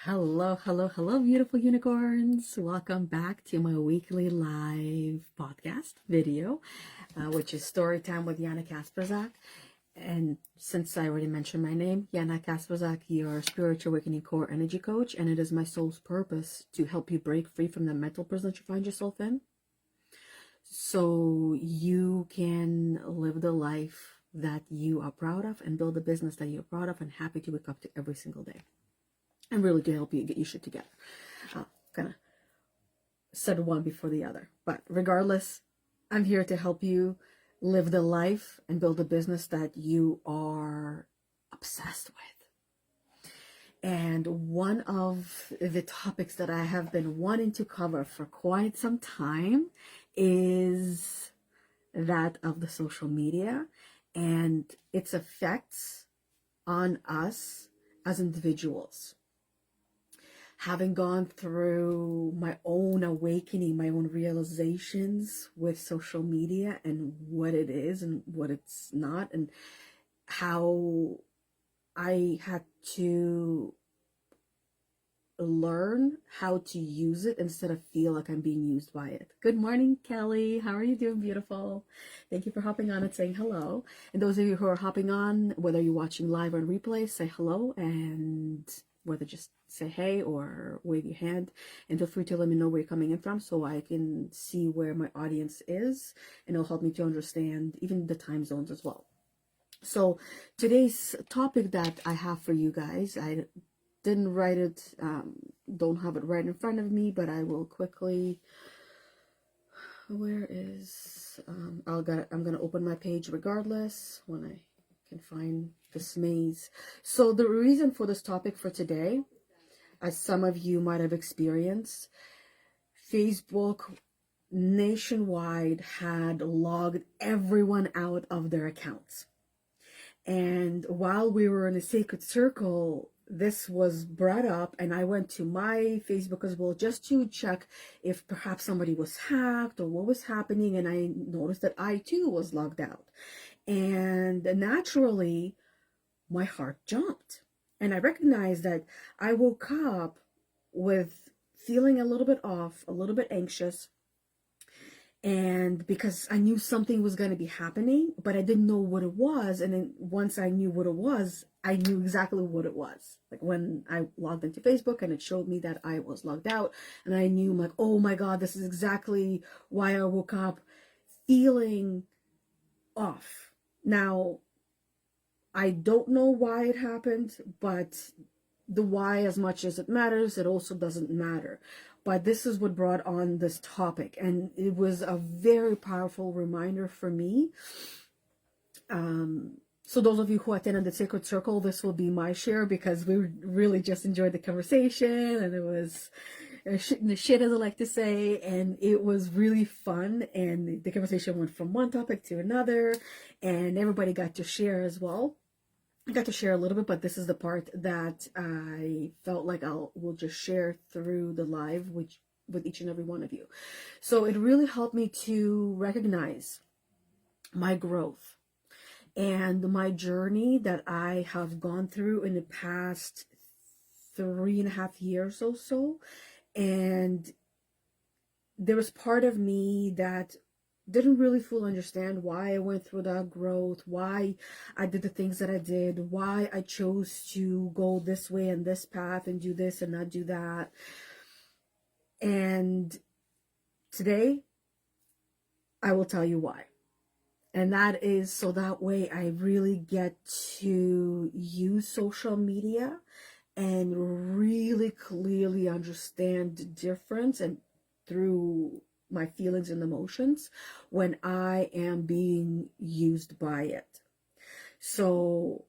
Hello, hello, hello, beautiful unicorns. Welcome back to my weekly live podcast video, which is Story Time with Yana Kasperczak. And since I already mentioned my name, Yana Kasperczak, your spiritual awakening core energy coach, and it is my soul's purpose to help you break free from the mental prison that you find yourself in so you can live the life that you are proud of and build a business that you're proud of and happy to wake up to every single day. And really to help you get your shit together. Kind of said one before the other. But regardless, I'm here to help you live the life and build a business that you are obsessed with. And one of the topics that I have been wanting to cover for quite some time is that of the social media and its effects on us as individuals. Having gone through my own awakening, my own realizations with social media and what it is and what it's not, and how I had to learn how to use it instead of feel like I'm being used by it. Good morning, Kelly. How are you doing, beautiful? Thank you for hopping on and saying hello. And those of you who are hopping on, whether you're watching live or on replay, say hello, and whether just say hey or wave your hand, and feel free to let me know where you're coming in from so I can see where my audience is, and it'll help me to understand even the time zones as well. So today's topic that I have for you guys, I didn't write it, don't have it right in front of me, but I will quickly, where is, I'm gonna open my page regardless when I can find this maze. So the reason for this topic for today, as some of you might have experienced, Facebook nationwide had logged everyone out of their accounts. And while we were in a sacred circle, this was brought up, and I went to my Facebook as well just to check if perhaps somebody was hacked or what was happening, and I noticed that I too was logged out. And naturally, my heart jumped. And I recognized that I woke up with feeling a little bit off, a little bit anxious, and because I knew something was going to be happening, but I didn't know what it was. And then once I knew what it was, I knew exactly what it was. Like when I logged into Facebook and it showed me that I was logged out, and I knew, like, oh my God, this is exactly why I woke up feeling off. Now, I don't know why it happened, but the why, as much as it matters, it also doesn't matter. But this is what brought on this topic, and it was a very powerful reminder for me. So those of you who attended the Sacred Circle, this will be my share, because we really just enjoyed the conversation, and it was shit, as I like to say, and it was really fun, and the conversation went from one topic to another, and everybody got to share as well. I got to share a little bit, but this is the part that I felt like will just share through the live with each and every one of you. So it really helped me to recognize my growth and my journey that I have gone through in the past 3.5 years or so. And there was part of me that didn't really fully understand why I went through that growth, why I did the things that I did, why I chose to go this way and this path and do this and not do that. And today, I will tell you why. And that is so that way I really get to use social media and really clearly understand the difference and through my feelings and emotions when I am being used by it. So,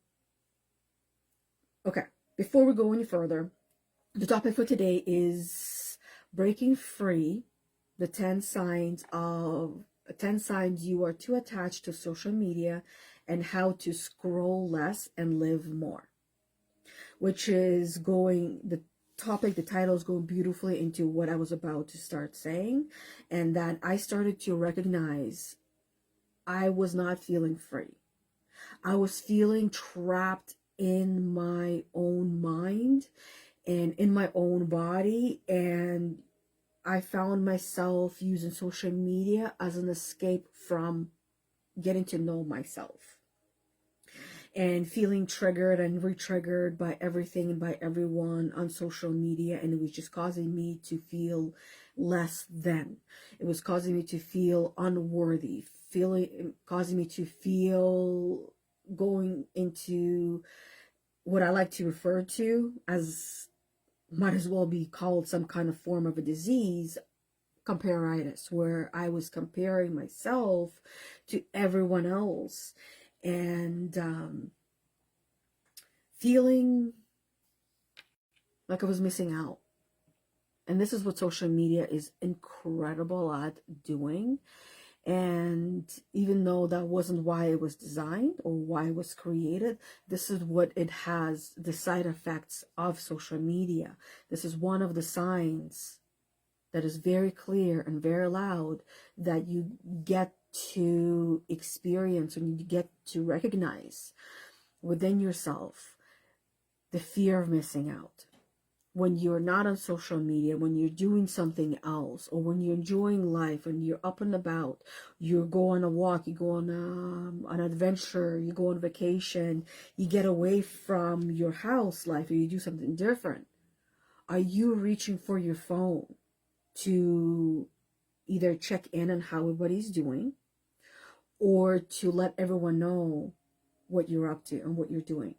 okay, before we go any further, the topic for today is breaking free the 10 signs you are too attached to social media and how to scroll less and live more, which is the title is going beautifully into what I was about to start saying, and that I started to recognize I was not feeling free. I was feeling trapped in my own mind and in my own body. And I found myself using social media as an escape from getting to know myself, and feeling triggered and re-triggered by everything and by everyone on social media. And it was just causing me to feel less than. It was causing me to feel unworthy, causing me to feel going into what I like to refer to as, might as well be called some kind of form of a disease, comparitis, where I was comparing myself to everyone else, and feeling like I was missing out. And this is what social media is incredible at doing. And even though that wasn't why it was designed or why it was created, this is what it has, the side effects of social media. This is one of the signs that is very clear and very loud that you get to experience and you get to recognize within yourself the fear of missing out. When you're not on social media, when you're doing something else, or when you're enjoying life and you're up and about, you go on a walk, you go on an adventure, you go on vacation, you get away from your house life, or you do something different, are you reaching for your phone to either check in on how everybody's doing, or to let everyone know what you're up to and what you're doing?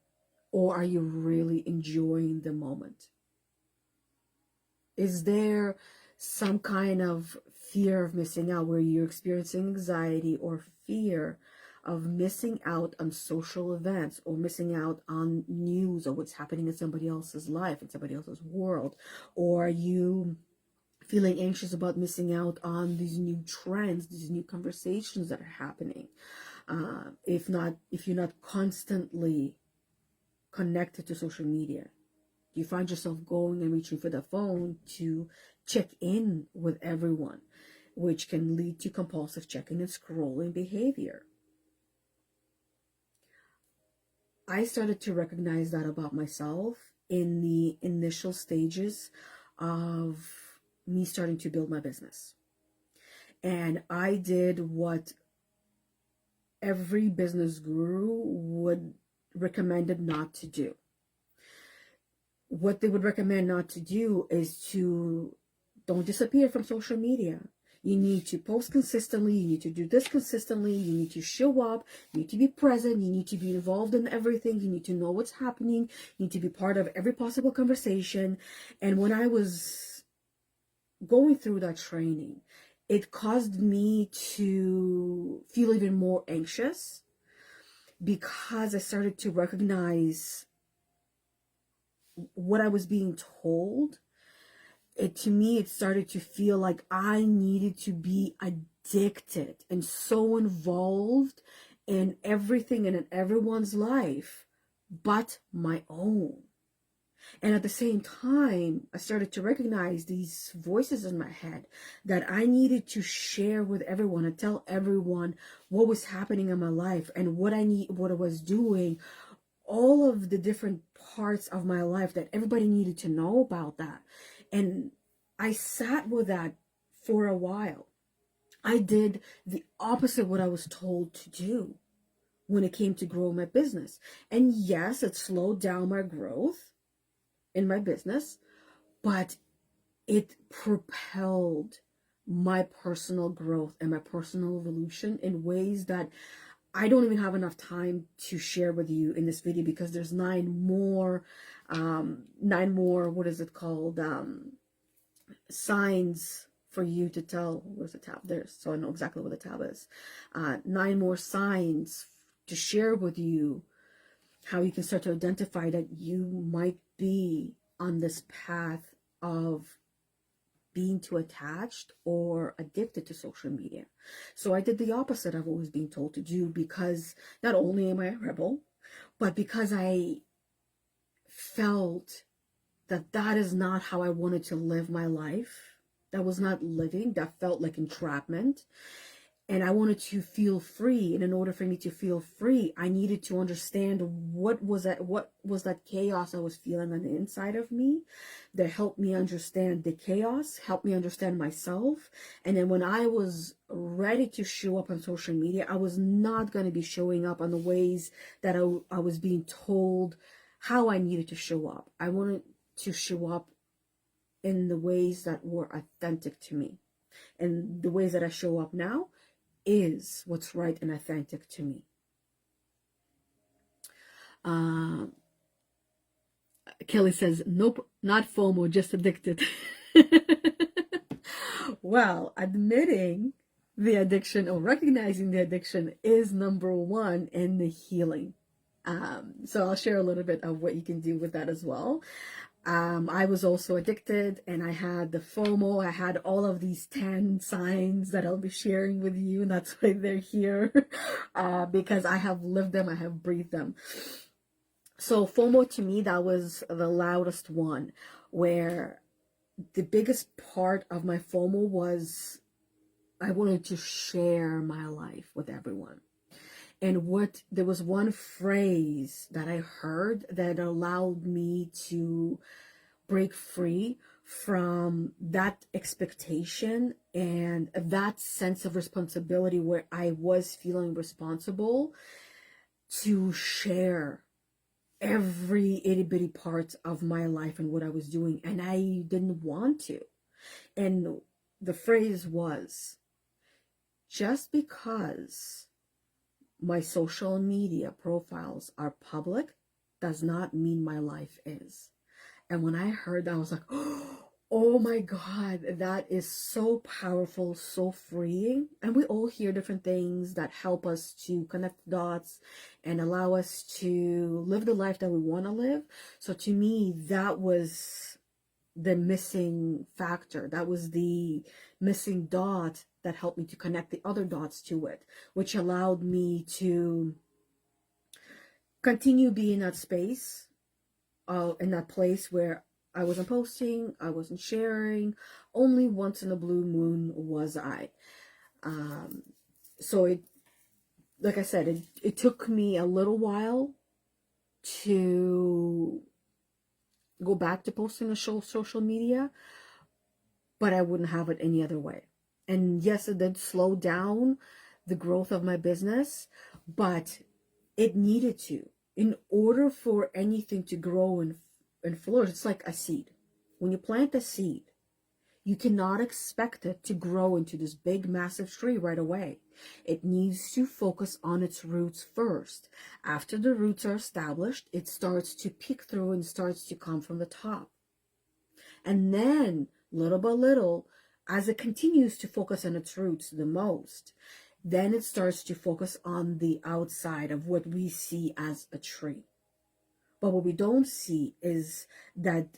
Or are you really enjoying the moment? Is there some kind of fear of missing out where you're experiencing anxiety or fear of missing out on social events, or missing out on news or what's happening in somebody else's life, in somebody else's world? Or are you feeling anxious about missing out on these new trends, these new conversations that are happening? If you're not constantly connected to social media, you find yourself going and reaching for the phone to check in with everyone, which can lead to compulsive checking and scrolling behavior. I started to recognize that about myself in the initial stages of me starting to build my business. And I did what every business guru would recommended not to do. What they would recommend not to do is to don't disappear from social media. You need to post consistently. You need to do this consistently. You need to show up. You need to be present. You need to be involved in everything. You need to know what's happening. You need to be part of every possible conversation. And when I was going through that training, it caused me to feel even more anxious, because I started to recognize what I was being told. To me, it started to feel like I needed to be addicted and so involved in everything and in everyone's life but my own. And at the same time, I started to recognize these voices in my head that I needed to share with everyone and tell everyone what was happening in my life and what I was doing, all of the different parts of my life that everybody needed to know about that. And I sat with that for a while. I did the opposite of what I was told to do when it came to grow my business. And yes, it slowed down my growth in my business, but it propelled my personal growth and my personal evolution in ways that I don't even have enough time to share with you in this video, because there's nine more, what is it called? Signs for you to tell. Where's the tab? There, so I know exactly what the tab is. 9 more signs to share with you, how you can start to identify that you might be on this path of being too attached or addicted to social media. So I did the opposite of what was being told to do, because not only am I a rebel, but because I felt that that is not how I wanted to live my life. That was not living. That felt like entrapment. and I wanted to feel free. And in order for me to feel free, I needed to understand what was that chaos I was feeling on the inside of me that helped me understand the chaos, helped me understand myself. And then when I was ready to show up on social media, I was not going to be showing up on the ways that I was being told how I needed to show up. I wanted to show up in the ways that were authentic to me. And the ways that I show up now is what's right and authentic to me. Kelly says, nope, not FOMO, just addicted. Well, admitting the addiction or recognizing the addiction is number one in the healing. So I'll share a little bit of what you can do with that as well. I was also addicted, and I had the FOMO. I had all of these 10 signs that I'll be sharing with you, and that's why they're here, because I have lived them, I have breathed them. So FOMO, to me, that was the loudest one, where the biggest part of my FOMO was I wanted to share my life with everyone. And there was one phrase that I heard that allowed me to break free from that expectation and that sense of responsibility where I was feeling responsible to share every itty bitty part of my life and what I was doing. And I didn't want to. And the phrase was, just because my social media profiles are public does not mean my life is. And when I heard that, I was like, oh my God, that is so powerful, so freeing. And we all hear different things that help us to connect dots and allow us to live the life that we want to live. So to me, that was the missing factor. That was the missing dot that helped me to connect the other dots to it, which allowed me to continue being in that space, in that place where I wasn't posting, I wasn't sharing. Only once in a blue moon was I. So it, like I said, it took me a little while to go back to posting on social media, but I wouldn't have it any other way. And yes, it did slow down the growth of my business, but it needed to. In order for anything to grow and flourish, it's like a seed. When you plant a seed, you cannot expect it to grow into this big, massive tree right away. It needs to focus on its roots first. After the roots are established, it starts to peek through and starts to come from the top. And then, little by little, as it continues to focus on its roots the most, then it starts to focus on the outside of what we see as a tree. But what we don't see is that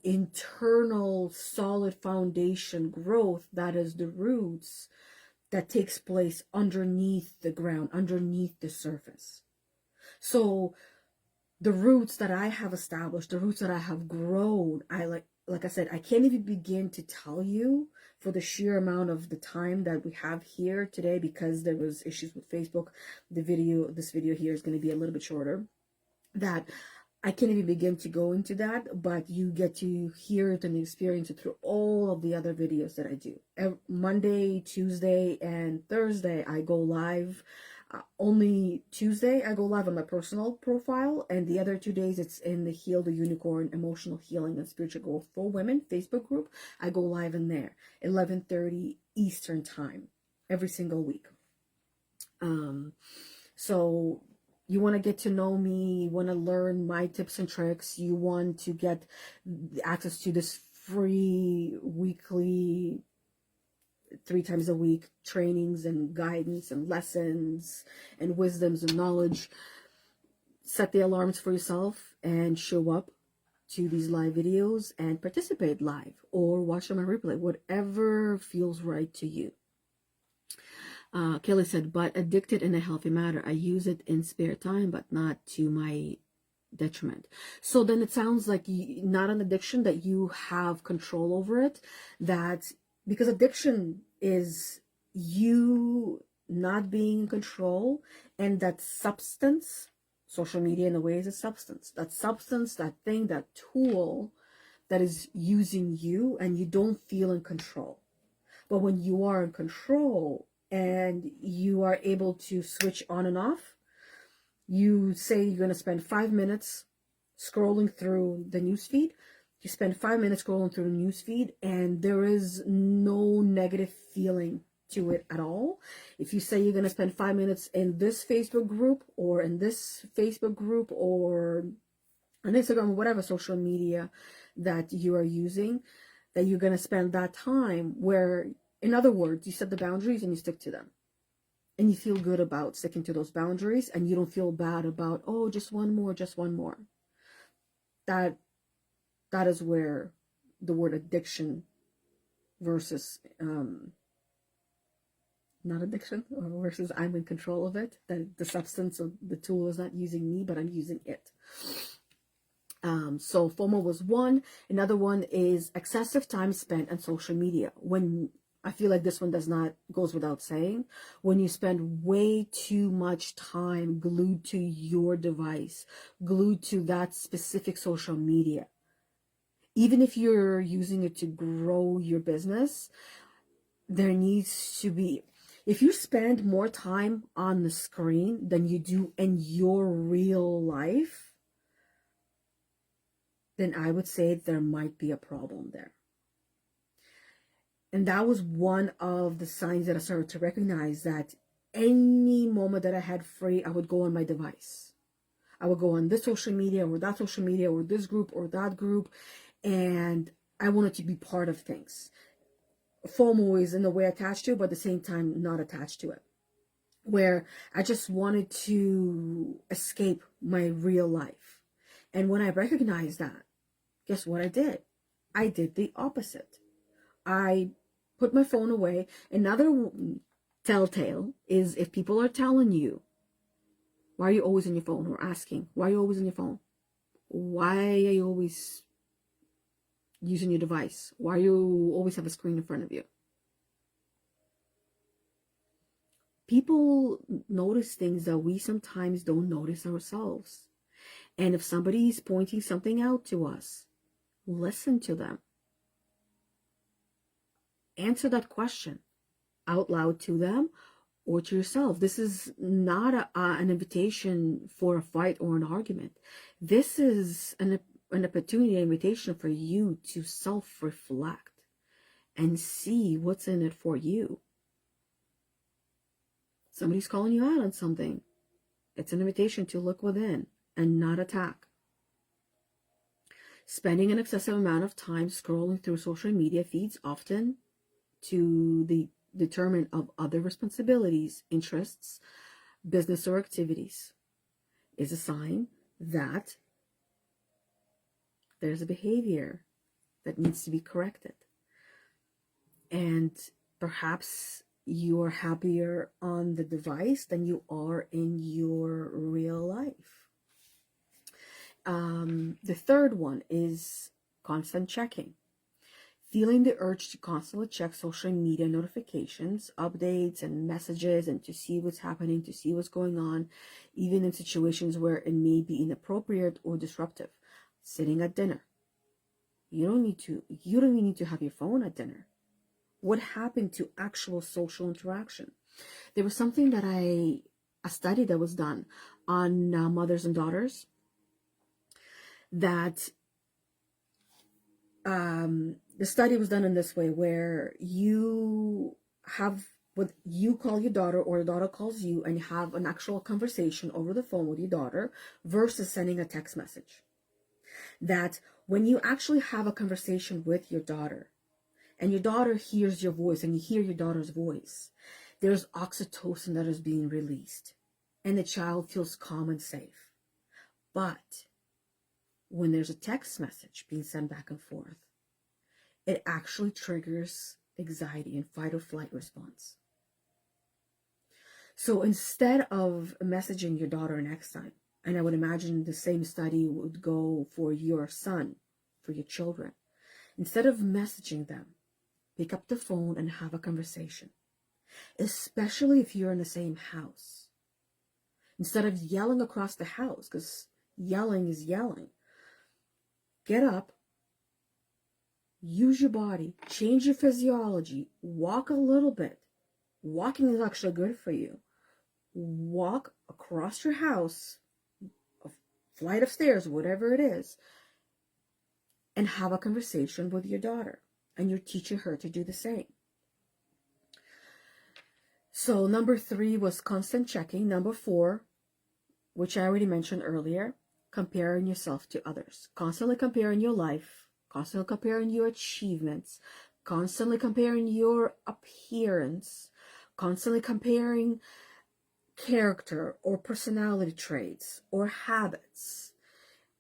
internal solid foundation growth, that is the roots, that takes place underneath the ground, underneath the surface. So the roots that I have established, the roots that I have grown, like I said, I can't even begin to tell you, for the sheer amount of the time that we have here today, because there was issues with Facebook. This video here is going to be a little bit shorter, that I can't even begin to go into that, but you get to hear it and experience it through all of the other videos that I do. Monday, Tuesday, and Thursday, I go live. Only Tuesday, I go live on my personal profile, and the other 2 days, it's in the Heal the Unicorn Emotional Healing and Spiritual Growth for Women Facebook group. I go live in there, 11:30 Eastern Time, every single week. So you want to get to know me, you want to learn my tips and tricks, you want to get access to this free weekly, 3 times a week trainings and guidance and lessons and wisdoms and knowledge, set the alarms for yourself and show up to these live videos and participate live or watch them on replay, whatever feels right to you. Kelly said, but addicted in a healthy manner. I use it in spare time, but not to my detriment. So then it sounds like not an addiction, that you have control over it, that because addiction is you not being in control, and that substance, social media in a way is a substance, that thing, that tool that is using you, and you don't feel in control. But when you are in control and you are able to switch on and off, you say you're going to spend 5 minutes scrolling through the newsfeed. You spend 5 minutes scrolling through the newsfeed, and there is no negative feeling to it at all. If you say you're going to spend 5 minutes in this Facebook group, or in this Facebook group, or on Instagram, or whatever social media that you are using, that you're going to spend that time, where, in other words, you set the boundaries and you stick to them. And you feel good about sticking to those boundaries, and you don't feel bad about, oh, just one more, just one more. That is where the word addiction versus not addiction, or versus I'm in control of it, that the substance of the tool is not using me, but I'm using it. So FOMO was one. Another one is excessive time spent on social media. When I feel like this one goes without saying, when you spend way too much time glued to your device, glued to that specific social media. Even if you're using it to grow your business, there needs to be, if you spend more time on the screen than you do in your real life, then I would say there might be a problem there. And that was one of the signs that I started to recognize, that any moment that I had free, I would go on my device. I would go on this social media or that social media or this group or that group, and I wanted to be part of things. FOMO is in a way attached to it, but at the same time not attached to it, where I just wanted to escape my real life. And when I recognized that, guess what I did? I did the opposite. I put my phone away. Another telltale is if people are telling you, why are you always on your phone? Or asking, why are you always on your phone? Why are you always using your device? Why do you always have a screen in front of you? People notice things that we sometimes don't notice ourselves. And if somebody is pointing something out to us, listen to them. Answer that question out loud to them or to yourself. This is not an invitation for a fight or an argument. This is an opportunity, an invitation for you to self-reflect and see what's in it for you. Somebody's calling you out on something. It's an invitation to look within and not attack. Spending an excessive amount of time scrolling through social media feeds, often to the determinant of other responsibilities, interests, business, or activities, is a sign that there's a behavior that needs to be corrected. And perhaps you're happier on the device than you are in your real life. The third one is constant checking. Feeling the urge to constantly check social media notifications, updates, and messages, and to see what's happening, to see what's going on, even in situations where it may be inappropriate or disruptive. Sitting at dinner. You don't even need to have your phone at dinner. What happened to actual social interaction? There was something that a study that was done on mothers and daughters, that the study was done in this way, where you call your daughter, or your daughter calls you, and you have an actual conversation over the phone with your daughter versus sending a text message. That when you actually have a conversation with your daughter, and your daughter hears your voice, and you hear your daughter's voice, there's oxytocin that is being released, and the child feels calm and safe. But when there's a text message being sent back and forth, it actually triggers anxiety and fight or flight response. So instead of messaging your daughter next time, and I would imagine the same study would go for your son, for your children, instead of messaging them, pick up the phone and have a conversation. especially if you're in the same house. Instead of yelling across the house, because yelling is yelling, get up, use your body, change your physiology, walk a little bit. Walking is actually good for you. Walk across your house, a flight of stairs, whatever it is, and have a conversation with your daughter. And you're teaching her to do the same. So number 3 was constant checking. Number 4, which I already mentioned earlier, comparing yourself to others. Constantly comparing your life, constantly comparing your achievements, constantly comparing your appearance, constantly comparing character or personality traits or habits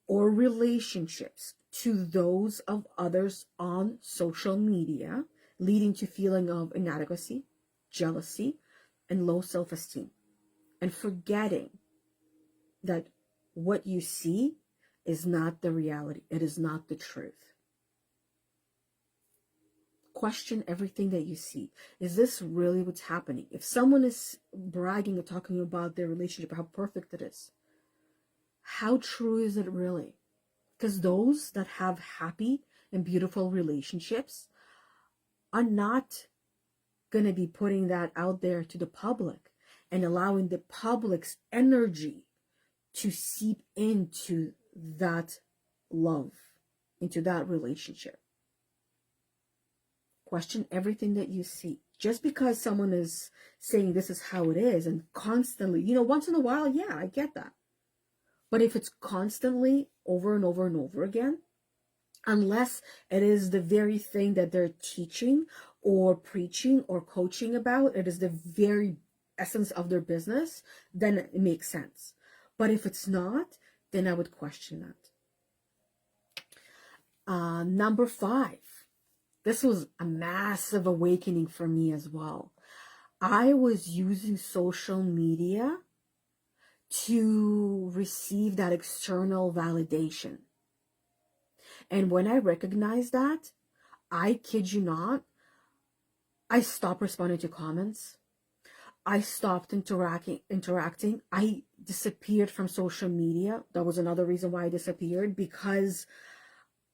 or relationships to those of others on social media, leading to feeling of inadequacy, jealousy, and low self-esteem, and forgetting that what you see is not the reality. It is not the truth. Question everything that you see. Is this really what's happening? If someone is bragging or talking about their relationship, how perfect it is, how true is it really? Because those that have happy and beautiful relationships are not going to be putting that out there to the public and allowing the public's energy to seep into that love, into that relationship. Question everything that you see. Just because someone is saying this is how it is and constantly, once in a while, yeah, I get that. But if it's constantly over and over and over again, unless it is the very thing that they're teaching or preaching or coaching about, it is the very essence of their business, then it makes sense. But if it's not, then I would question that. Number 5. This was a massive awakening for me as well. I was using social media to receive that external validation. And when I recognized that, I kid you not, I stopped responding to comments. I stopped interacting. I disappeared from social media. That was another reason why I disappeared, because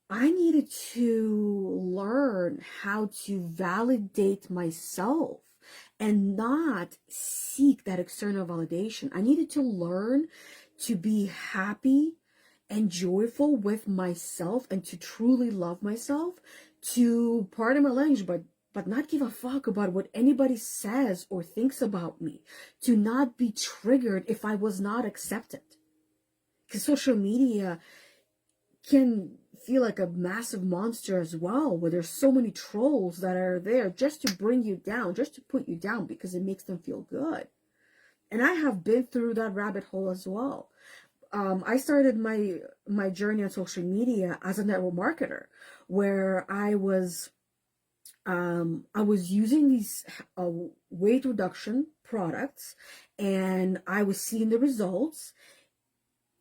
I needed to learn how to validate myself and not seek that external validation. I needed to learn to be happy and joyful with myself and to truly love myself, to, pardon my language, but not give a fuck about what anybody says or thinks about me, to not be triggered if I was not accepted. Because social media can feel like a massive monster as well, where there's so many trolls that are there just to bring you down, just to put you down because it makes them feel good. And I have been through that rabbit hole as well. I started my journey on social media as a network marketer, where I was using these weight reduction products, and I was seeing the results.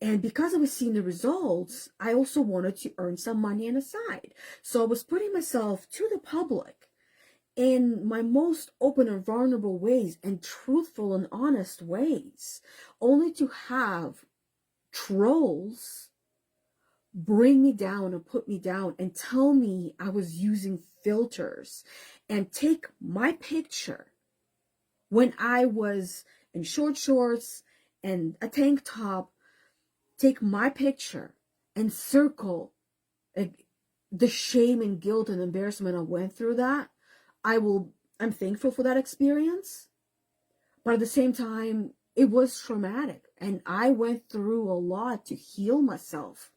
And because I was seeing the results, I also wanted to earn some money on the side. So I was putting myself to the public in my most open and vulnerable ways and truthful and honest ways, only to have trolls bring me down and put me down and tell me I was using filters and take my picture when I was in short shorts and a tank top, take my picture and circle the shame and guilt and embarrassment I went through that. I'm thankful for that experience, but at the same time, it was traumatic, and I went through a lot to heal myself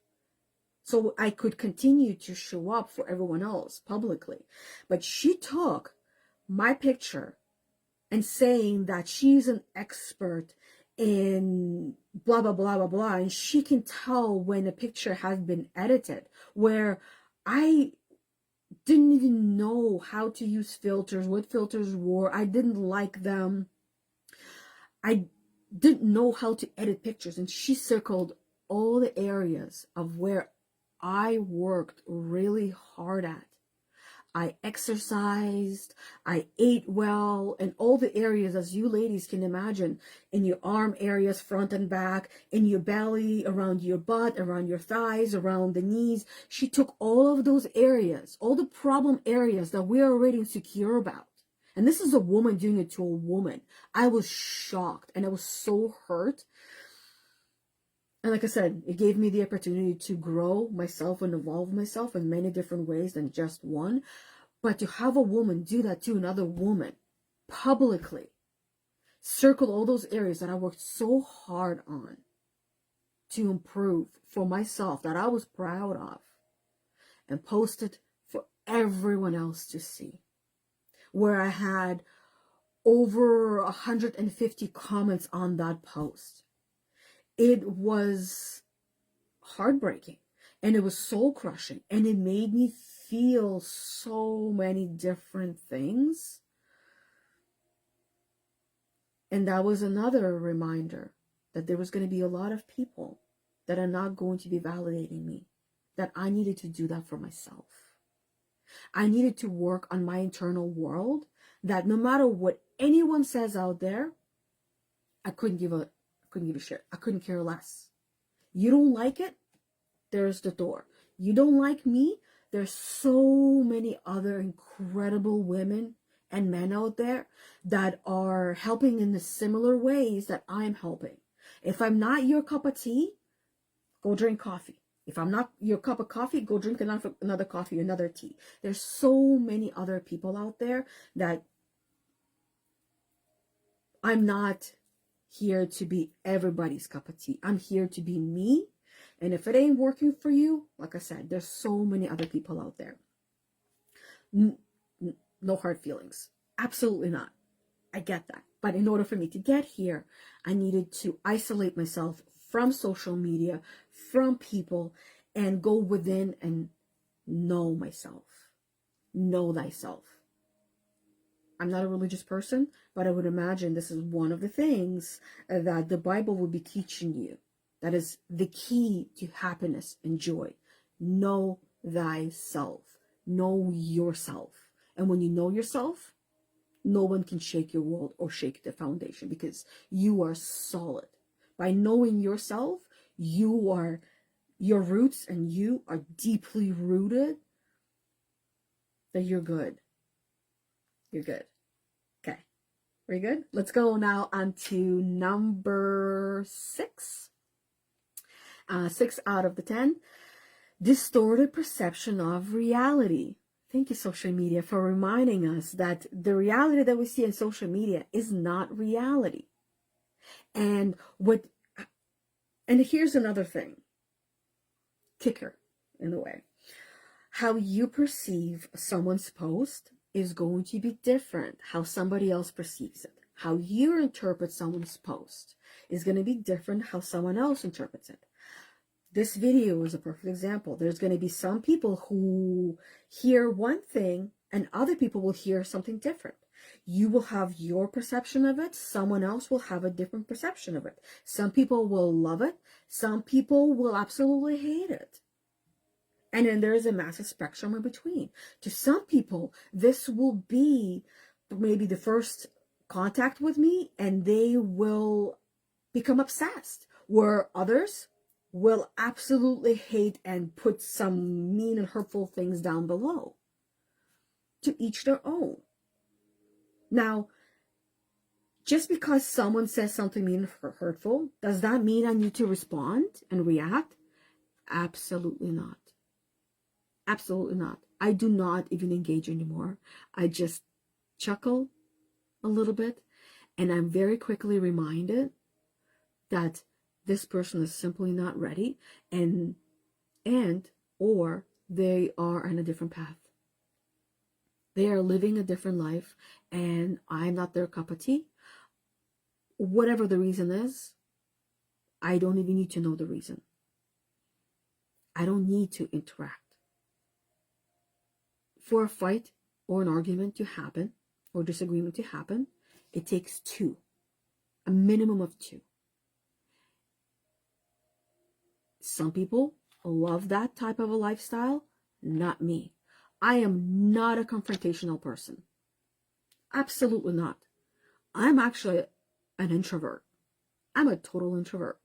so I could continue to show up for everyone else publicly. But she took my picture and saying that she's an expert in blah, blah, blah, blah, blah, and she can tell when a picture has been edited, where I didn't even know how to use filters, what filters were. I didn't like them. I didn't know how to edit pictures, and she circled all the areas of where I worked really hard at. I exercised, I ate well, in all the areas, as you ladies can imagine, in your arm areas, front and back, in your belly, around your butt, around your thighs, around the knees. She took all of those areas, all the problem areas that we're already insecure about. And this is a woman doing it to a woman. I was shocked and I was so hurt. And like I said, it gave me the opportunity to grow myself and evolve myself in many different ways than just one. But to have a woman do that to another woman publicly, circle all those areas that I worked so hard on to improve for myself, that I was proud of, and post it for everyone else to see, where I had over 150 comments on that post. It was heartbreaking and it was soul crushing, and it made me feel so many different things. And that was another reminder that there was going to be a lot of people that are not going to be validating me, that I needed to do that for myself. I needed to work on my internal world, that no matter what anyone says out there, I couldn't give a shit. I couldn't care less. You don't like it? There's the door. You don't like me? There's so many other incredible women and men out there that are helping in the similar ways that I'm helping. If I'm not your cup of tea, go drink coffee. If I'm not your cup of coffee, go drink another coffee, another tea. There's so many other people out there that I'm not here to be everybody's cup of tea. I'm here to be me. And if it ain't working for you, like I said, there's so many other people out there. No hard feelings. Absolutely not. I get that. But in order for me to get here, I needed to isolate myself from social media, from people, and go within and know myself. Know thyself. I'm not a religious person, but I would imagine this is one of the things that the Bible would be teaching you. That is the key to happiness and joy. Know thyself. Know yourself. And when you know yourself, no one can shake your world or shake the foundation, because you are solid. By knowing yourself, your roots and you are deeply rooted, that you're good. You're good. Okay. Very good. Let's go now on to number 6. 6 out of the 10. Distorted perception of reality. Thank you, social media, for reminding us that the reality that we see in social media is not reality. And here's another thing, kicker in a way. How you perceive someone's post is going to be different how somebody else perceives it. How you interpret someone's post is going to be different how someone else interprets it. This video is a perfect example. There's going to be some people who hear one thing and other people will hear something different. You will have your perception of it. Someone else will have a different perception of it. Some people will love it. Some people will absolutely hate it. And then there's a massive spectrum in between. To some people, this will be maybe the first contact with me and they will become obsessed. Where others will absolutely hate and put some mean and hurtful things down below. To each their own. Now, just because someone says something mean or hurtful, does that mean I need to respond and react? Absolutely not. Absolutely not. I do not even engage anymore. I just chuckle a little bit, and I'm very quickly reminded that this person is simply not ready, and or they are on a different path. They are living a different life, and I'm not their cup of tea. Whatever the reason is, I don't even need to know the reason. I don't need to interact. For a fight or an argument to happen, or disagreement to happen, it takes 2. A minimum of 2. Some people love that type of a lifestyle, not me. I am not a confrontational person. Absolutely not. I'm actually an introvert. I'm a total introvert.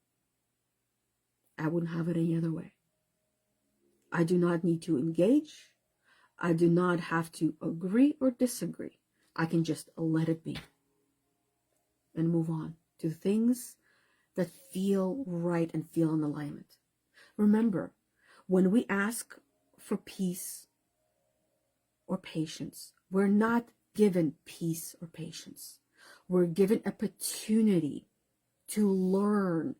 I wouldn't have it any other way. I do not need to engage. I do not have to agree or disagree. I can just let it be and move on to things that feel right and feel in alignment. Remember, when we ask for peace or patience, we're not given peace or patience. We're given opportunity to learn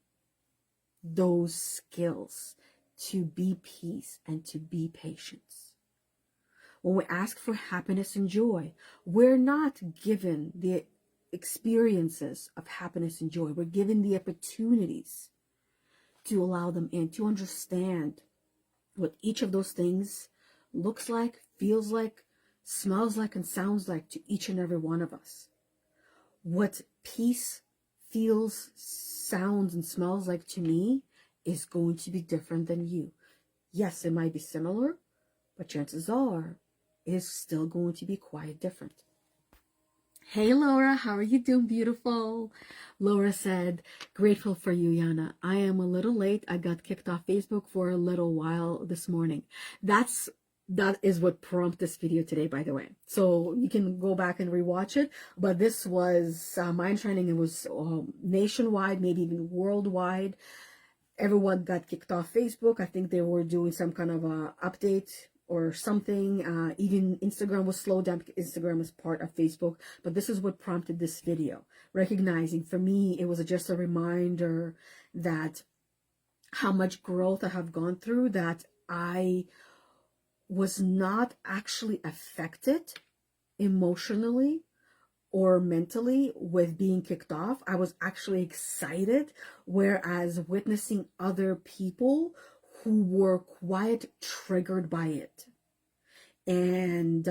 those skills, to be peace and to be patience. When we ask for happiness and joy, we're not given the experiences of happiness and joy. We're given the opportunities to allow them in, to understand what each of those things looks like, feels like, smells like, and sounds like to each and every one of us. What peace feels, sounds, and smells like to me is going to be different than you. Yes, it might be similar, but chances are it is still going to be quite different. Hey Laura, how are you doing, beautiful? Laura said, grateful for you, Yana. I am a little late. I got kicked off Facebook for a little while this morning. That is what prompted this video today, by the way. So you can go back and rewatch it. But this was mind training. It was nationwide, maybe even worldwide. Everyone got kicked off Facebook. I think they were doing some kind of a update or something. Even Instagram was slowed down because Instagram is part of Facebook. But this is what prompted this video. Recognizing, for me, it was just a reminder that how much growth I have gone through, that I was not actually affected emotionally or mentally with being kicked off. I was actually excited, whereas witnessing other people who were quite triggered by it. And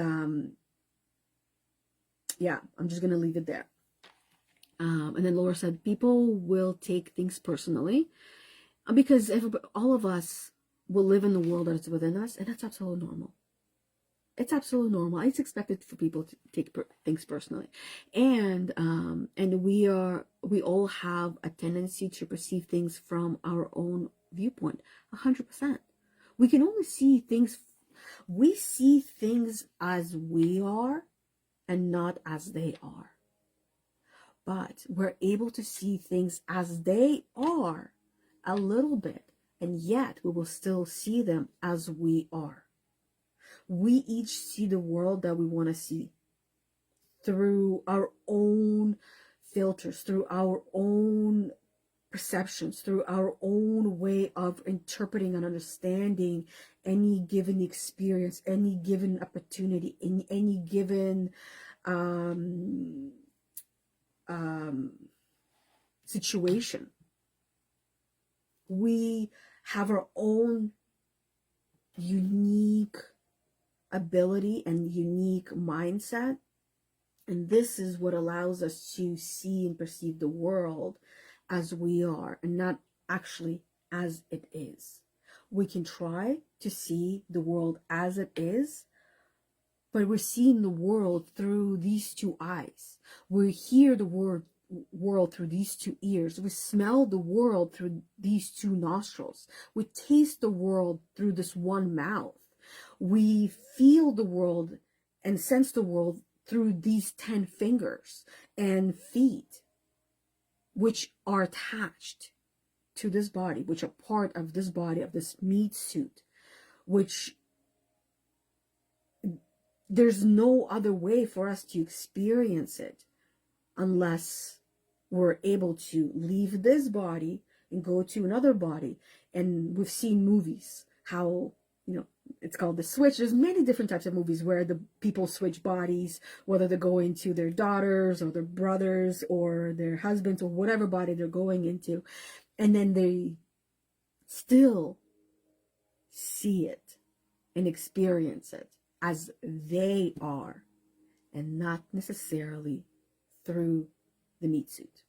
yeah, I'm just going to leave it there. And then Laura said, people will take things personally because all of us will live in the world that is within us, and that's absolutely normal. It's absolutely normal. It's expected for people to take things personally, and we all have a tendency to perceive things from our own viewpoint. 100%. We can only see things. We see things as we are, and not as they are. But we're able to see things as they are a little bit, and yet we will still see them as we are. We each see the world that we want to see through our own filters, through our own perceptions, through our own way of interpreting and understanding any given experience, any given opportunity, in any given situation. We have our own unique ability and unique mindset, and this is what allows us to see and perceive the world as we are and not actually as it is. We can try to see the world as it is, but we're seeing the world through these two eyes. We hear the world through these two ears. We smell the world through these two nostrils. We taste the world through this one mouth. We feel the world and sense the world through these 10 fingers and feet, which are attached to this body, which are part of this body, of this meat suit, which there's no other way for us to experience it unless we're able to leave this body and go to another body. And we've seen movies, how, it's called The Switch. There's many different types of movies where the people switch bodies, whether they're going to their daughters or their brothers or their husbands or whatever body they're going into. And then they still see it and experience it as they are and not necessarily through the meat suit.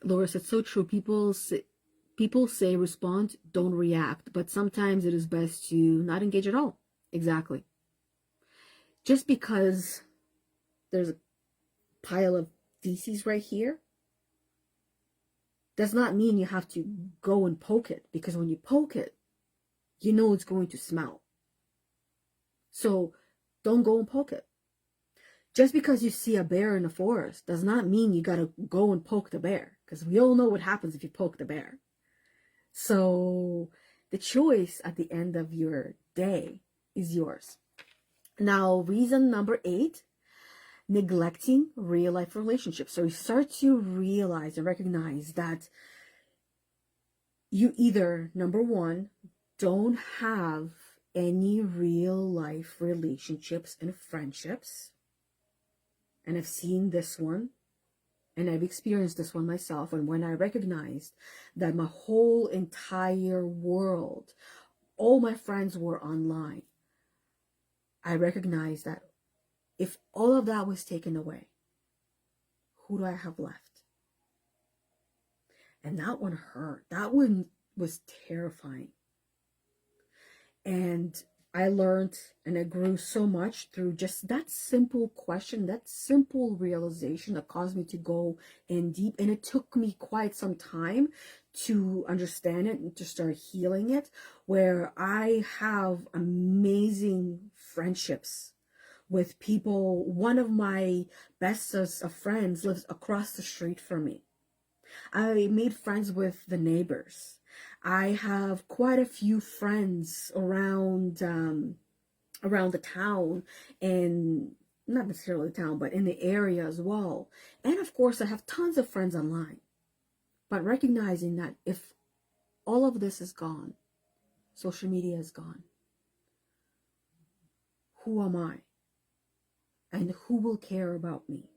Laura said, so true. People say respond, don't react, but sometimes it is best to not engage at all. Exactly. Just because there's a pile of feces right here does not mean you have to go and poke it, because when you poke it, you know it's going to smell. So don't go and poke it. Just because you see a bear in the forest does not mean you got to go and poke the bear, because we all know what happens if you poke the bear. So the choice at the end of your day is yours. Now, reason number 8, neglecting real life relationships. So you start to realize and recognize that you either, number 1, don't have any real life relationships and friendships. And I've seen this one, and I've experienced this one myself. And when I recognized that my whole entire world, all my friends were online, I recognized that if all of that was taken away, who do I have left? And that one hurt. That one was terrifying. And I learned and I grew so much through just that simple question, that simple realization that caused me to go in deep. And it took me quite some time to understand it and to start healing it, where I have amazing friendships with people. One of my best of friends lives across the street from me. I made friends with the neighbors. I have quite a few friends around the town, and not necessarily the town, but in the area as well. And of course, I have tons of friends online. But recognizing that if all of this is gone, social media is gone, who am I? And who will care about me?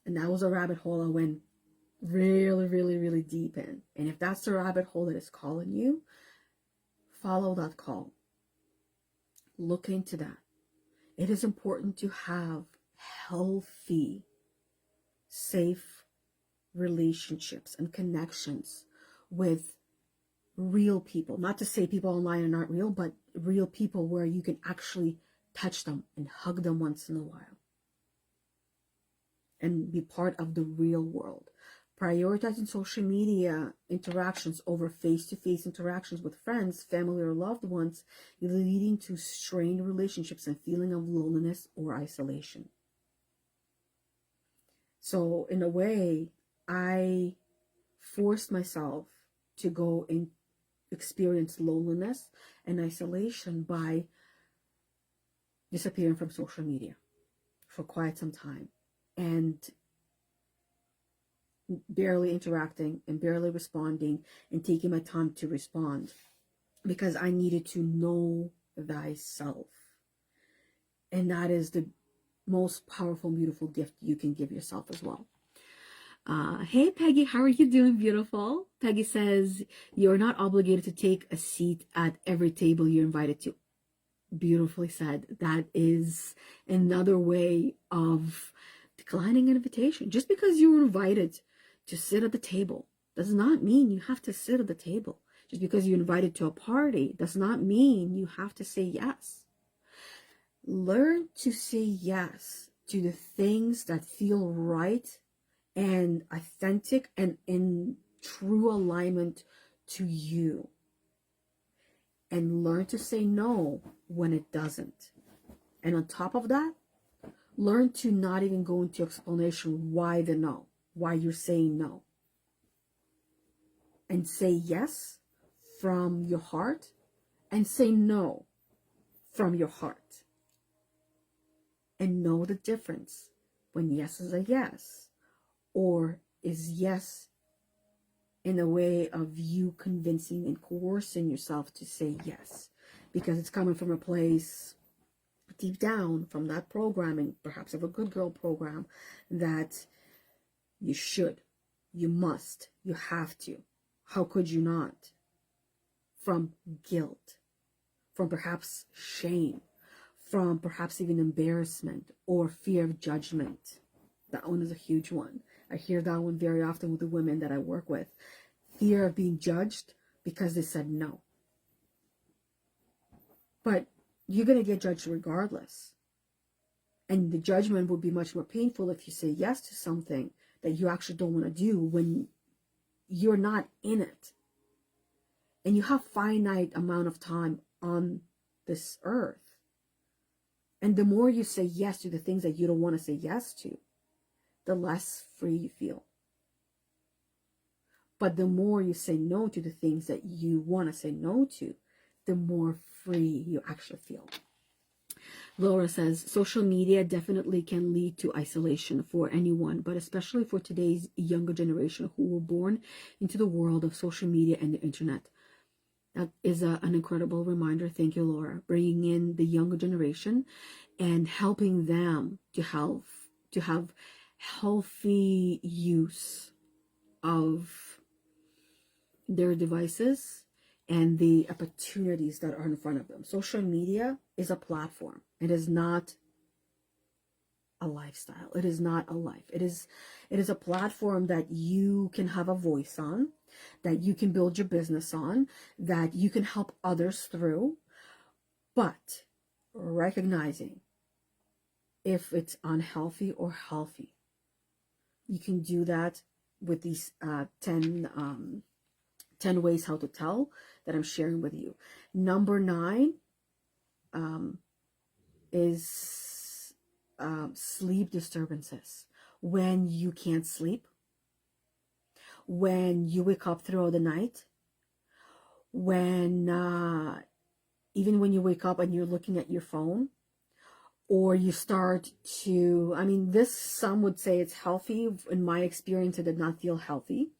And that was a rabbit hole I went really, really, really deep in. And if that's the rabbit hole that is calling you, follow that call. Look into that. It is important to have healthy, safe relationships and connections with real people. Not to say people online are not real, but real people where you can actually touch them and hug them once in a while and be part of the real world. Prioritizing social media interactions over face-to-face interactions with friends, family, or loved ones is leading to strained relationships and feeling of loneliness or isolation. So in a way, I forced myself to go and experience loneliness and isolation by disappearing from social media for quite some time and barely interacting and barely responding and taking my time to respond, because I needed to know thyself. And that is the most powerful, beautiful gift you can give yourself as well. Hey Peggy, how are you doing, beautiful? Peggy says, you're not obligated to take a seat at every table you're invited to. Beautifully said. That is another way of declining an invitation. Just because you were invited to sit at the table does not mean you have to sit at the table. Just because you're invited to a party does not mean you have to say yes. Learn to say yes to the things that feel right and authentic and in true alignment to you. And learn to say no when it doesn't. And on top of that, learn to not even go into explanation why the no, why you're saying no. And say yes from your heart and say no from your heart. And know the difference when yes is a yes or is yes in a way of you convincing and coercing yourself to say yes, because it's coming from a place deep down from that programming, perhaps of a good girl program, that you should, you must, you have to. How could you not? From guilt, from perhaps shame, from perhaps even embarrassment or fear of judgment. That one is a huge one. I hear that one very often with the women that I work with. Fear of being judged because they said no. But you're going to get judged regardless. And the judgment will be much more painful if you say yes to something that you actually don't want to do when you're not in it. And you have finite amount of time on this earth. And the more you say yes to the things that you don't want to say yes to, the less free you feel. But the more you say no to the things that you want to say no to, the more free you actually feel. Laura says, social media definitely can lead to isolation for anyone, but especially for today's younger generation who were born into the world of social media and the internet. That is an incredible reminder. Thank you, Laura. Bringing in the younger generation and helping them to have healthy use of their devices and the opportunities that are in front of them. Social media is a platform. It is not a lifestyle. It is not a life. It is a platform that you can have a voice on, that you can build your business on, that you can help others through, but recognizing if it's unhealthy or healthy. You can do that with these 10 ways how to tell that I'm sharing with you. Number 9 is sleep disturbances. When you can't sleep, when you wake up throughout the night, when even when you wake up and you're looking at your phone, or you start to, this, some would say it's healthy. In my experience, it did not feel healthy.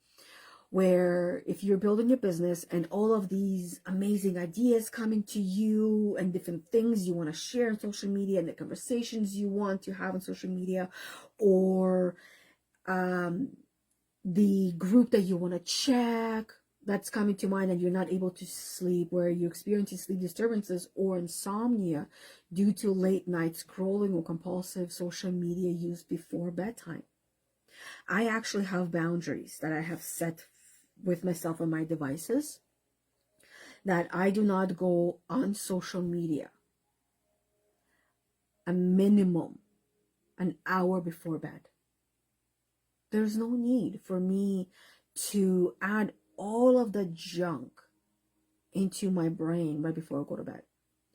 Where if you're building your business and all of these amazing ideas coming to you and different things you want to share on social media and the conversations you want to have on social media, or the group that you want to check that's coming to mind, and you're not able to sleep, where you're experiencing sleep disturbances or insomnia due to late night scrolling or compulsive social media use before bedtime. I actually have boundaries that I have set with myself and my devices, that I do not go on social media a minimum an hour before bed. There's no need for me to add all of the junk into my brain right before I go to bed.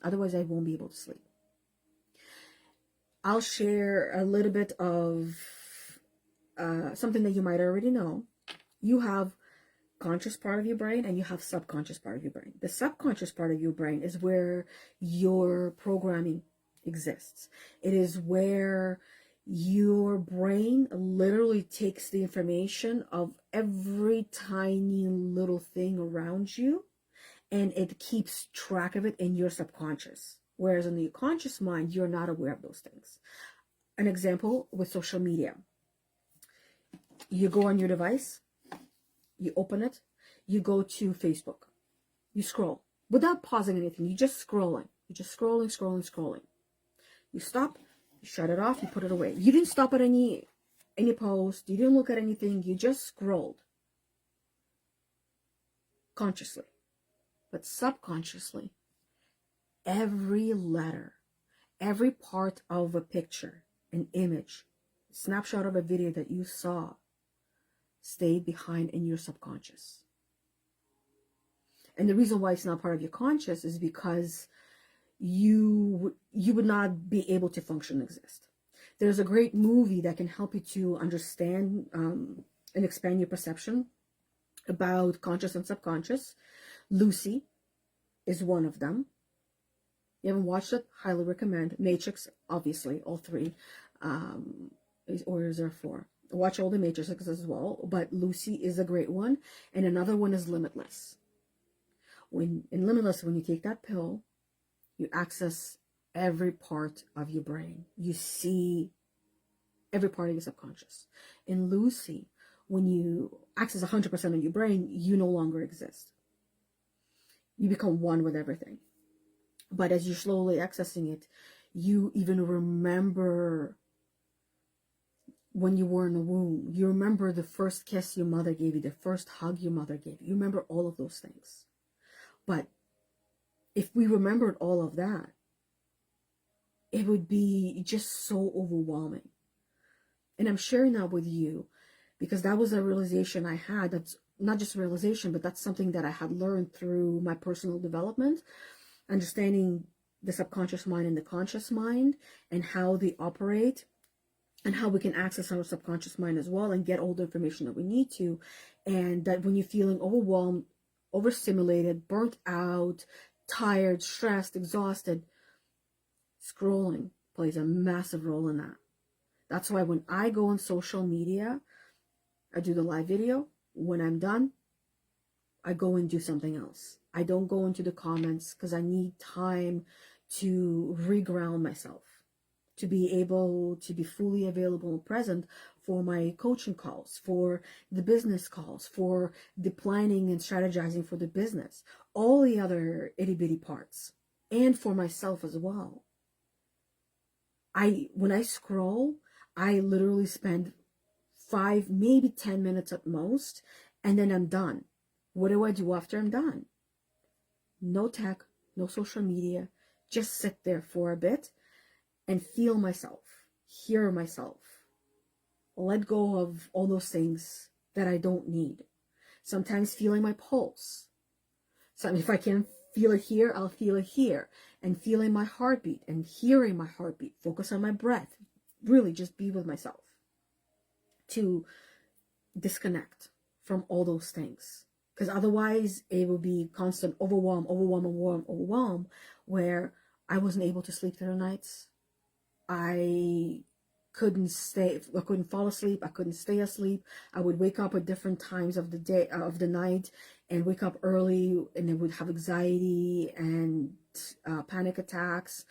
Otherwise, I won't be able to sleep. I'll share a little bit of something that you might already know. You have conscious part of your brain and you have subconscious part of your brain. The subconscious part of your brain is where your programming exists. It is where your brain literally takes the information of every tiny little thing around you, and it keeps track of it in your subconscious. Whereas in your conscious mind, you're not aware of those things. An example with social media. You go on your device, you open it, you go to Facebook, you scroll without pausing anything. You're just scrolling. You're just scrolling. You stop, you shut it off, you put it away. You didn't stop at any post, you didn't look at anything, you just scrolled consciously. But subconsciously, every letter, every part of a picture, an image, snapshot of a video that you saw stayed behind in your subconscious. And the reason why it's not part of your conscious is because you would not be able to function and exist. There's a great movie that can help you to understand and expand your perception about conscious and subconscious. Lucy is one of them. You haven't watched it? Highly recommend. Matrix, obviously, all 3. Or is there 4? Watch all the Matrixes as well, but Lucy is a great one. And another one is Limitless. In Limitless, when you take that pill, you access every part of your brain. You see every part of your subconscious. In Lucy, when you access 100% of your brain, you no longer exist. You become one with everything. But as you're slowly accessing it, you even remember when you were in the womb. You remember the first kiss your mother gave you, the first hug your mother gave you. You remember all of those things. But if we remembered all of that, it would be just so overwhelming. And I'm sharing that with you because that was a realization I had. That's not just a realization, but that's something that I had learned through my personal development, understanding the subconscious mind and the conscious mind and how they operate and how we can access our subconscious mind as well and get all the information that we need to. And that when you're feeling overwhelmed, overstimulated, burnt out, tired, stressed, exhausted, scrolling plays a massive role in that. That's why when I go on social media, I do the live video. When I'm done, I go and do something else. I don't go into the comments because I need time to reground myself, to be able to be fully available and present for my coaching calls, for the business calls, for the planning and strategizing for the business, all the other itty-bitty parts, and for myself as well. When I scroll, I literally spend 5, maybe 10 minutes at most, and then I'm done. What do I do after I'm done? No tech, no social media, just sit there for a bit and feel myself, hear myself, let go of all those things that I don't need. Sometimes feeling my pulse. If I can feel it here, I'll feel it here. And feeling my heartbeat and hearing my heartbeat. Focus on my breath. Really just be with myself. To disconnect from all those things. Because otherwise it will be constant overwhelm, where I wasn't able to sleep through the nights. I couldn't fall asleep. I couldn't stay asleep. I would wake up at different times of the day, of the night, and wake up early, and I would have anxiety and panic attacks.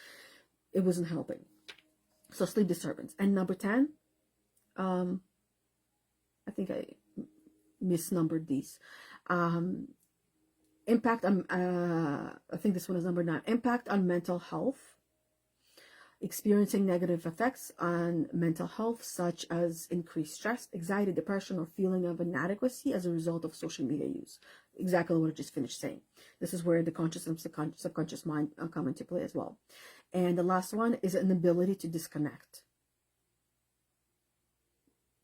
It wasn't helping. So sleep disturbance. And number 10, I think I misnumbered these. Impact on, I think this one is number 9. Impact on mental health. Experiencing negative effects on mental health, such as increased stress, anxiety, depression, or feeling of inadequacy as a result of social media use. Exactly what I just finished saying. This is where the conscious and subconscious mind come into play as well. And the last one is an inability to disconnect.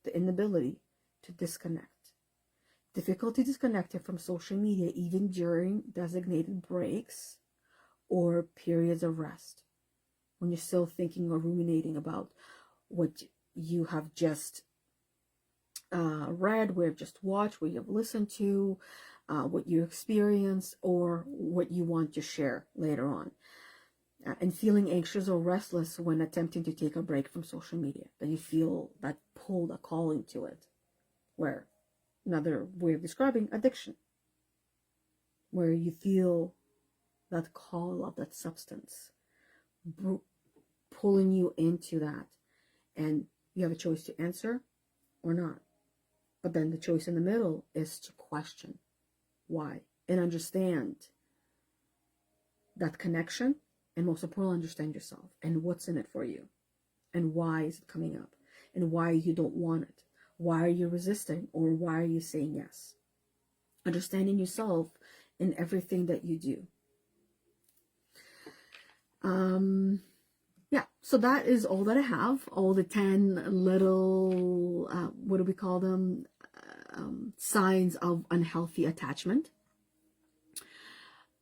The inability to disconnect. Difficulty disconnecting from social media even during designated breaks or periods of rest. When you're still thinking or ruminating about what you have just read, where you've just watched, what you've listened to, what you experienced, or what you want to share later on. And feeling anxious or restless when attempting to take a break from social media. That you feel that pull, that calling to it. Where, another way of describing addiction. Where you feel that call of that substance pulling you into that, and you have a choice to answer or not. But then the choice in the middle is to question why and understand that connection, and most importantly, understand yourself and what's in it for you, and why is it coming up, and why you don't want it, why are you resisting, or why are you saying yes. Understanding yourself in everything that you do. Yeah, so that is all that I have. All the 10 little, what do we call them? Signs of unhealthy attachment.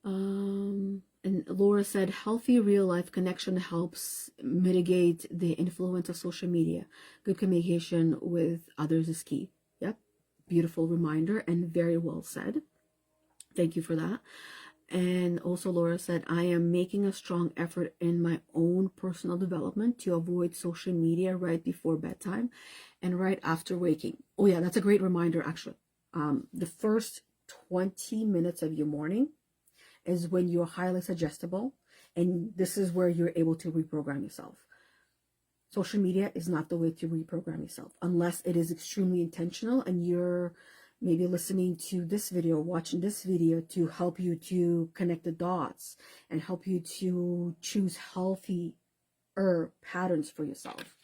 And Laura said, healthy real-life connection helps mitigate the influence of social media. Good communication with others is key. Yep, beautiful reminder and very well said. Thank you for that. And also Laura said, I am making a strong effort in my own personal development to avoid social media right before bedtime and right after waking. Oh yeah, that's a great reminder actually. The first 20 minutes of your morning is when you're highly suggestible, and this is where you're able to reprogram yourself. Social media is not the way to reprogram yourself unless it is extremely intentional and you're maybe listening to this video, watching this video to help you to connect the dots and help you to choose healthier patterns for yourself.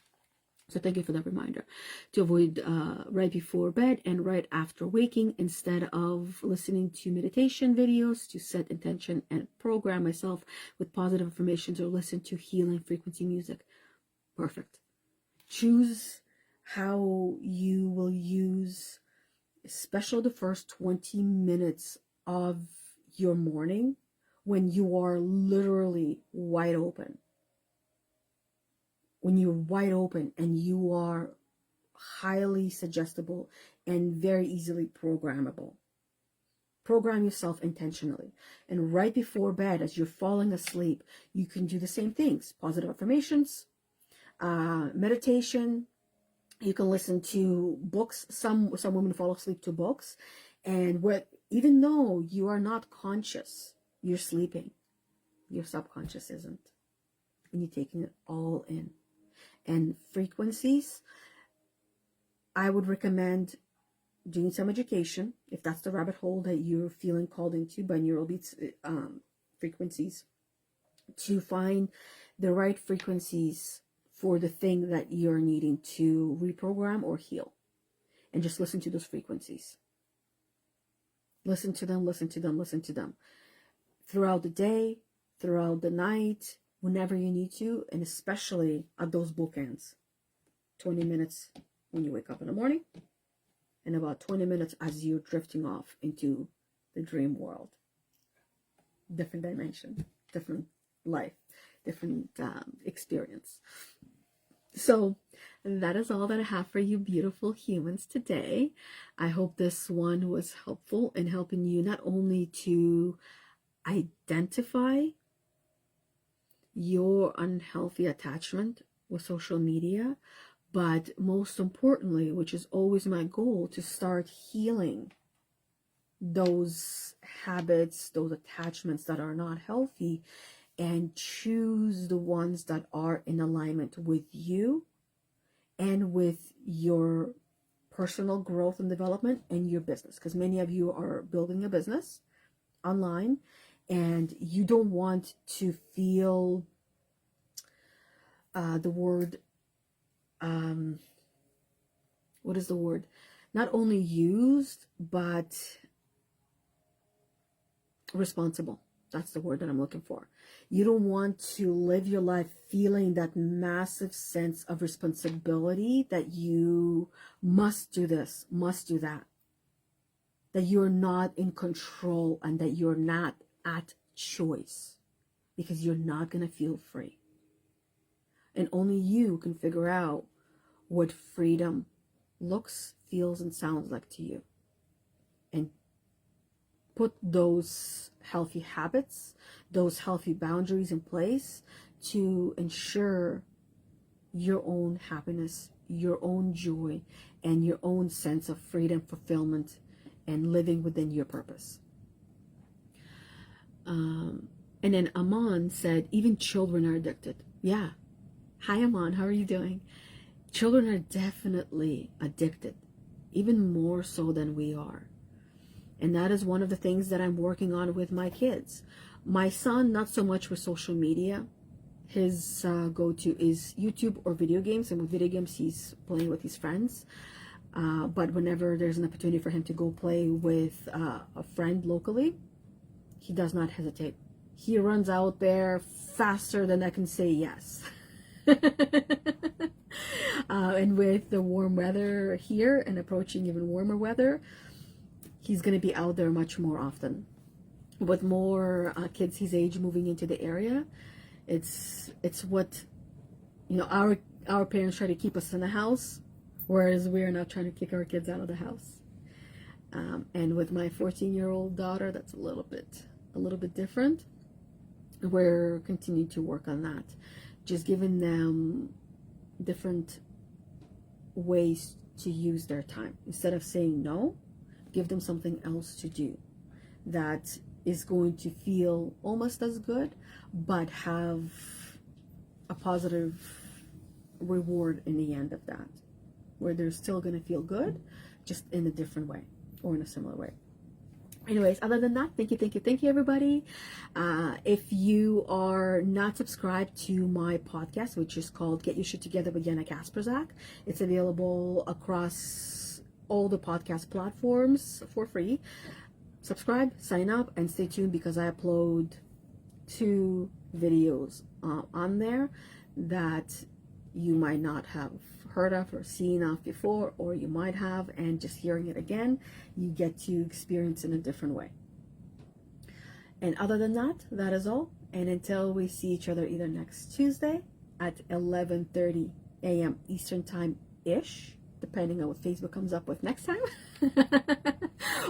So thank you for that reminder. To avoid right before bed and right after waking, instead of listening to meditation videos, to set intention and program myself with positive affirmations, or listen to healing frequency music. Perfect. Choose how you will use, especially the first 20 minutes of your morning when you are literally wide open. When you're wide open and you are highly suggestible and very easily programmable. Program yourself intentionally. And right before bed, as you're falling asleep, you can do the same things. Positive affirmations, meditation. You can listen to books. Some women fall asleep to books. And even though you are not conscious, you're sleeping. Your subconscious isn't. And you're taking it all in. And frequencies, I would recommend doing some education, if that's the rabbit hole that you're feeling called into by neurobeats frequencies, to find the right frequencies for the thing that you're needing to reprogram or heal. And just listen to those frequencies. Listen to them, listen to them, listen to them. Throughout the day, throughout the night, whenever you need to, and especially at those bookends. 20 minutes when you wake up in the morning, and about 20 minutes as you're drifting off into the dream world. Different dimension, different life, different experience. So that is all that I have for you beautiful humans today. I hope this one was helpful in helping you not only to identify your unhealthy attachment with social media, but most importantly, which is always my goal, to start healing those habits, those attachments that are not healthy, and choose the ones that are in alignment with you and with your personal growth and development and your business. Because many of you are building a business online and you don't want to feel the word, what is the word? Not only used, but responsible. That's the word that I'm looking for. You don't want to live your life feeling that massive sense of responsibility that you must do this, must do that. That you're not in control and that you're not at choice, because you're not going to feel free. And only you can figure out what freedom looks, feels, and sounds like to you. And put those healthy habits, those healthy boundaries in place to ensure your own happiness, your own joy, and your own sense of freedom, fulfillment, and living within your purpose. And then Aman said, even children are addicted. Yeah. Hi, Aman. How are you doing? Children are definitely addicted, even more so than we are. And that is one of the things that I'm working on with my kids. My son, not so much with social media. His go-to is YouTube or video games. And with video games, he's playing with his friends. But whenever there's an opportunity for him to go play with a friend locally, he does not hesitate. He runs out there faster than I can say yes. And with the warm weather here and approaching even warmer weather, he's going to be out there much more often. With more kids his age moving into the area, it's what, you know, our parents try to keep us in the house, whereas we're not trying to kick our kids out of the house. And with my 14-year-old daughter, that's a little bit different. We're continuing to work on that, just giving them different ways to use their time. Instead of saying no, give them something else to do that is going to feel almost as good, but have a positive reward in the end of that, where they're still going to feel good, just in a different way or in a similar way. Anyways, other than that, thank you, everybody. If you are not subscribed to my podcast, which is called Get Your Shit Together with Yana Kasperczak, it's available across all the podcast platforms for free. Subscribe, sign up, and stay tuned because I upload 2 videos on there that you might not have heard of or seen of before, or you might have, and just hearing it again, you get to experience in a different way. And other than that, that is all. And until we see each other either next Tuesday at 11:30 a.m. Eastern Time-ish, depending on what Facebook comes up with next time.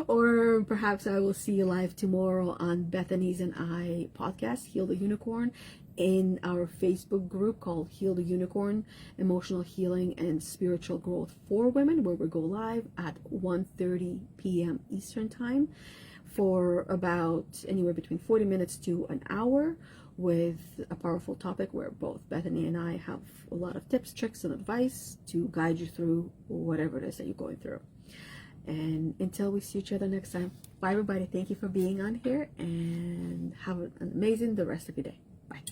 Or perhaps I will see you live tomorrow on Bethany's and I podcast, Heal the Unicorn, in our Facebook group called Heal the Unicorn, Emotional Healing and Spiritual Growth for Women, where we go live at 1:30 p.m. Eastern Time for about anywhere between 40 minutes to an hour, with a powerful topic where both Bethany and I have a lot of tips, tricks, and advice to guide you through whatever it is that you're going through. And until we see each other next time, bye everybody. Thank you for being on here, and have an amazing the rest of your day. Bye.